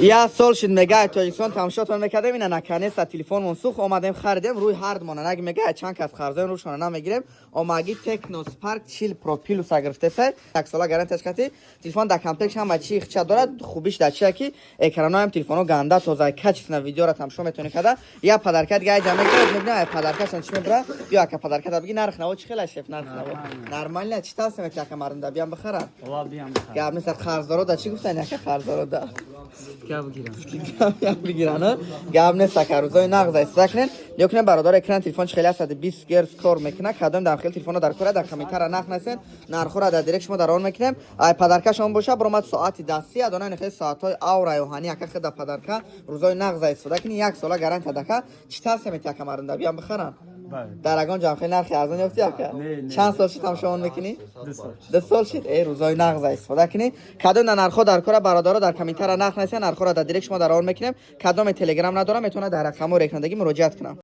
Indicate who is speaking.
Speaker 1: یا سال شد میگه تاجیکستان تماشاتون میکردیم اینا نکنه تلفن منسوخ اومدیم خریدیم روی هارد مونه نگه میگه چند کس خرجای روشون نمیگیریم اومگی تکنو سپارک 40 پرو پلوس گرفته سه یک ساله گارانتیش کتی تلفن در کمپکش هم چی خچ دارد خوبیش در چیه کی اکرانا هم تلفنو گنده تازه کچ نه ویدیو را تماشا میتونی کرده یا پدرکت گای جمع کرد میبینه پدرکش چی میبره یا که پدرکت بگی نرخ نو چی خیلی شف نرخ نو نرمال نه چی تاسه میتونه که مرنده بیام بخرن
Speaker 2: والله بیام
Speaker 1: گاب نیست خرزدارو دا چی گفتن یک خرزدارو دا
Speaker 2: گاب
Speaker 1: بگیرن گاب نیست که روزای نقض استکنن یکنه برادر اکران تلفن خیلی 120 گرز کار میکنه کدام داخل تلفن در کوره در کمیتر نخ نسن نرخورا در دیرکش ما در آن میکنیم ای پدرکش اون باشه برامد ساعت دستی ادانه نخی ساعتای آورا یوهانی یک خد پدرکا روزای نقض استفاده کنی یک ساله گارانتی دکا چی تاسه میتونه که مرنده بیام بخرن در اگان جام خیلی نرخی ارزان یافتی که چند سال شد تماشا اون میکنی 2 سال شد ای روزای نقض استفاده کنی کدام نرخو در کار برادرها در کمیتر نخ نسن نرخورا در دیرکش ما در آن میکنیم کدام تلگرام ندارم میتونه در رقم و رکنندگی مراجعت کنم